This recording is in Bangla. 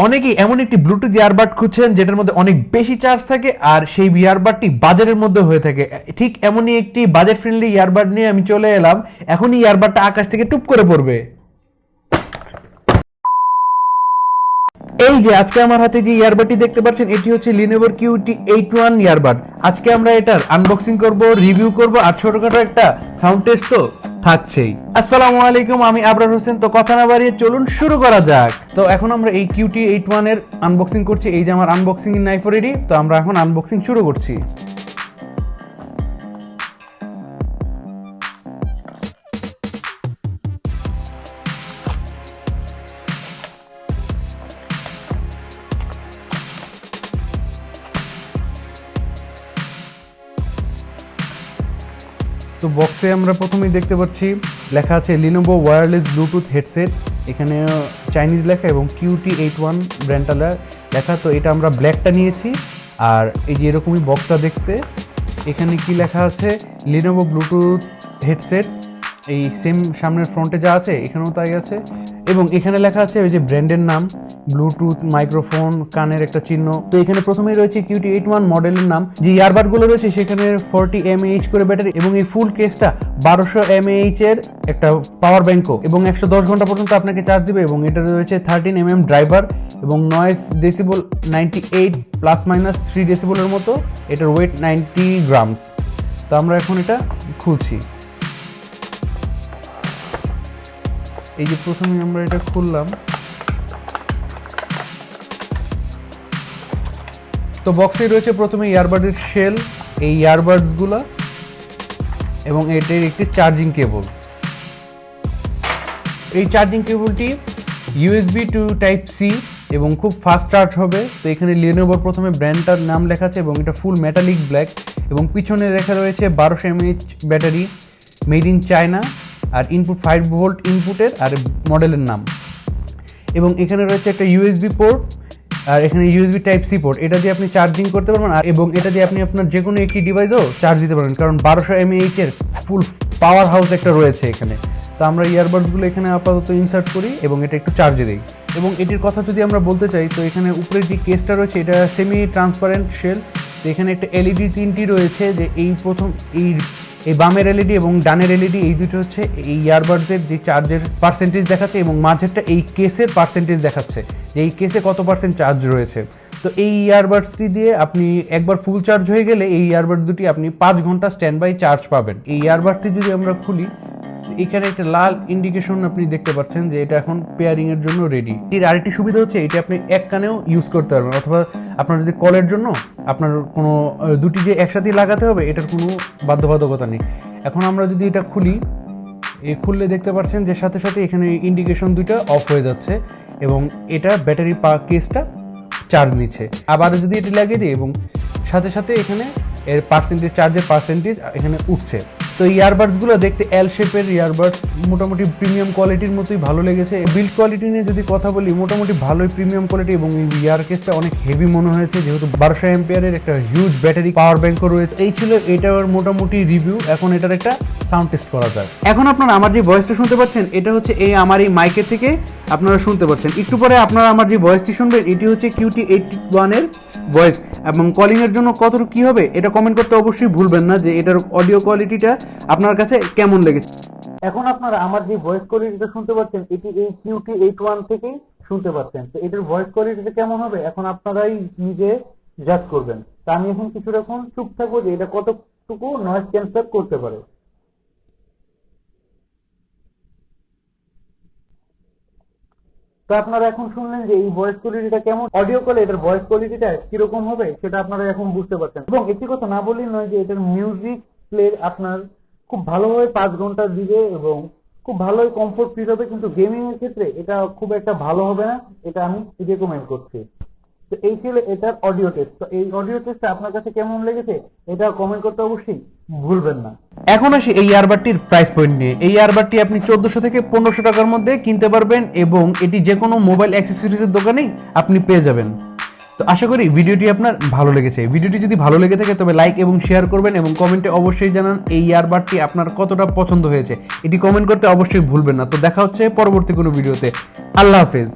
অনেকেই এমন একটি ব্লুটুথ ইয়ারবাড খুঁজছেন যেটার মধ্যে অনেক বেশি চার্জ থাকে আর সেই ইয়ারবাডটি বাজারের মধ্যে হয়ে থাকে। ঠিক এমনই একটি বাজেট ফ্রেন্ডলি ইয়ারবাড নিয়ে আমি চলে এলাম। এখনই ইয়ারবাডটা আকাশ থেকে টুপ করে পড়বে। এই যে আজকে আমার হাতে যে ইয়ারবাডটি দেখতে পাচ্ছেন এটি হচ্ছে Lenovo QT81 ইয়ারবাড। আজকে আমরা এটার আনবক্সিং করব, রিভিউ করব আর ছোটখাটো একটা সাউন্ড টেস্ট তো থাকছেই। আসসালামু আলাইকুম, আমি আবরার হোসেন। তো কথা না বাড়িয়ে চলুন শুরু করা যাক। তো এখন আমরা এই QT81 এর আনবক্সিং করছি। এই যে আমার আনবক্সিং নাইফ রেডি। তো আমরা এখন আনবক্সিং শুরু করছি। তো বক্সে আমরা প্রথমেই দেখতে পাচ্ছি লেখা আছে Lenovo ওয়্যারলেস ব্লুটুথ হেডসেট। এখানে চাইনিজ লেখা এবং QT81 ব্র্যান্ডটা লেখা। তো এটা আমরা ব্ল্যাকটা নিয়েছি। আর এই যে এরকমই বক্সটা দেখতে। এখানে কি লেখা আছে Lenovo ব্লুটুথ হেডসেট। এই সেম সামনের ফ্রন্টে যা আছে এখানেও তাই আছে। এবং এখানে লেখা আছে ওই যে ব্র্যান্ডের নাম, ব্লুটুথ, মাইক্রোফোন, কানের একটা চিহ্ন। তো এখানে প্রথমেই রয়েছে QT81 মডেলের নাম। যে ইয়ারবাডগুলো রয়েছে সেখানে 40 mAh করে ব্যাটারি এবং এই ফুল কেসটা 1200 mAh এর একটা পাওয়ার ব্যাংকও এবং 110 ঘন্টা পর্যন্ত আপনাকে চার্জ দিবে। এবং এটা রয়েছে 13 mm ড্রাইভার এবং নয়েজ ডেসিবল 98 প্লাস মাইনাস 3 ডেসিবলের মতো। এটার ওয়েট 90 গ্রামস। তো আমরা এখন এটা খুলছি। এই যে প্রথমে আমরা এটা খুললাম। তো বক্সে রয়েছে প্রথমে ইয়ারবাডের শেল, এই ইয়ারবাডসগুলো এবং এটার একটি চার্জিং কেবল। এই চার্জিং কেবলটি USB টু টাইপ সি এবং খুব ফাস্ট চার্জ হবে। তো এখানে Lenovo প্রথমে ব্র্যান্ডটার নাম লেখা আছে এবং এটা ফুল মেটালিক ব্ল্যাক এবং পিছনে লেখা রয়েছে 1200 mAh battery, made in China আর ইনপুট 5 ভোল্ট ইনপুটের আর মডেলের নাম। এবং এখানে রয়েছে একটা USB পোর্ট আর এখানে USB টাইপ সি পোর্ট। এটা দিয়ে আপনি চার্জিং করতে পারবেন আর এবং এটা দিয়ে আপনি আপনার যে কোনো একটি ডিভাইসও চার্জ দিতে পারবেন, কারণ 1200 mAh এর ফুল পাওয়ার হাউস একটা রয়েছে এখানে। তো আমরা ইয়ারবাডসগুলো এখানে আপাতত ইনসার্ট করি এবং এটা একটু চার্জে দিই। এবং এটির কথা যদি আমরা বলতে চাই তো এখানে উপরে যে কেসটা রয়েছে এটা সেমি ট্রান্সপারেন্ট শেল। তো এখানে একটা LED তিনটি রয়েছে, যে এই প্রথম এই বামের LED এবং ডানের LED এই দুটো হচ্ছে এই ইয়ারবাডসের যে চার্জের পার্সেন্টেজ দেখাচ্ছে এবং মাঝেরটা এই কেসের পার্সেন্টেজ দেখাচ্ছে যে এই কেসে কত পার্সেন্ট চার্জ রয়েছে। তো এই ইয়ারবাডসটি দিয়ে আপনি একবার ফুল চার্জ হয়ে গেলে এই ইয়ারবাড দুটি আপনি 5 ঘন্টা স্ট্যান্ড বাই চার্জ পাবেন। এই ইয়ারবাডটি যদি আমরা খুলি এখানে একটা লাল ইন্ডিকেশন আপনি দেখতে পাচ্ছেন যে এটা এখন পেয়ারিং এর জন্য রেডি। এর আরেকটি সুবিধা হচ্ছে এটা আপনি এক কানেও ইউজ করতে পারবেন, অথবা আপনার যদি কলের জন্য আপনার কোনো দুটি যে একসাথে লাগাতে হবে এটার কোনো বাধ্যবাধকতা নেই। এখন আমরা যদি এটা খুলি, খুললে দেখতে পাচ্ছেন যে সাথে সাথে এখানে ইন্ডিকেশন দুইটা অফ হয়ে যাচ্ছে এবং এটা ব্যাটারি কেসটা চার্জ নিচ্ছে। আবার যদি এটি লাগিয়ে দিই এবং সাথে সাথে এখানে এর পার্সেন্টেজ, চার্জের পার্সেন্টেজ এখানে উঠছে। তো ইয়ারবাডসগুলো দেখতে এল শেপের ইয়ারবাডস, মোটামুটি প্রিমিয়াম কোয়ালিটির মতোই ভালো লেগেছে। বিল্ড কোয়ালিটি নিয়ে যদি কথা বলি মোটামুটি ভালোই প্রিমিয়াম কোয়ালিটি এবং এই ইয়ার কেসটা অনেক হেভি মনে হয়েছে, যেহেতু 1200 অ্যাম্পিয়ারের একটা হিউজ ব্যাটারি পাওয়ার ব্যাংকও রয়েছে। এই ছিল এটার মোটামুটি রিভিউ। এখন এটার একটা সাউন্ড টেস্ট করা যায়। এখন আপনারা আমার যে ভয়েসটা শুনতে পাচ্ছেন এটা হচ্ছে আমার এই মাইকের থেকে আপনারা শুনতে পাচ্ছেন। একটু পরে আপনারা আমার যে ভয়েসটি শুনবেন এটি হচ্ছে QT81 এর ভয়েস। এবং কলিং এর জন্য কতটুকু কি হবে এটা কমেন্ট করতে অবশ্যই ভুলবেন না, যে এটার অডিও কোয়ালিটিটা আপনার কাছে কেমন লেগেছে। এখন আপনারা আমার যে ভয়েস কোয়ালিটিটা শুনতে পাচ্ছেন এটি এই QT81 থেকেই শুনতে পাচ্ছেন। তো এটার ভয়েস কোয়ালিটিটা কেমন হবে এখন আপনারাই নিজে জাজ করবেন। তা আমি এখন কিছুক্ষণ চুপ থাকবো যে এটা কতটুকু নয়েজ ক্যান্সেল করতে পারে। তো আপনারা এখন শুনলেন যে এই ভয়েস কোয়ালিটিটা কেমন। অডিও কলে এটার ভয়েস কোয়ালিটিটা কিরকম হবে সেটা আপনারা এখন বুঝতে পারছেন। এবং একটি কথা না বললেই নয় যে এটার মিউজিক প্লে আপনার খুব ভালোভাবে 5 ঘন্টা দিবে এবং খুব ভালোই কমফোর্ট ফিল হবে, কিন্তু গেমিং এর ক্ষেত্রে এটা খুব একটা ভালো হবে না, এটা আমি রেকমেন্ড করছি। তো এই ছিল এটার অডিও টেস্ট। তো এই অডিও টেস্টটা আপনার কাছে কেমন লেগেছে এটা কমেন্ট করতে অবশ্যই ভুলবেন না। এখন আসি এই ইয়ারবাডটির প্রাইস পয়েন্ট নিয়ে। এই ইয়ারবাডটি আপনি 1400 থেকে 1500 টাকার মধ্যে কিনতে পারবেন এবং এটি যে কোনো মোবাইল অ্যাক্সেসরিজের দোকানেই আপনি পেয়ে যাবেন। তো আশা করি ভিডিওটি আপনার ভালো লেগেছে। ভিডিওটি যদি ভালো লেগে থাকে তবে লাইক এবং শেয়ার করবেন এবং কমেন্টে অবশ্যই জানান এই ইয়ারবাডটি আপনার কতটা পছন্দ হয়েছে। এটি কমেন্ট করতে অবশ্যই ভুলবেন না। তো দেখা হচ্ছে পরবর্তী কোনো ভিডিওতে। আল্লাহ হাফেজ।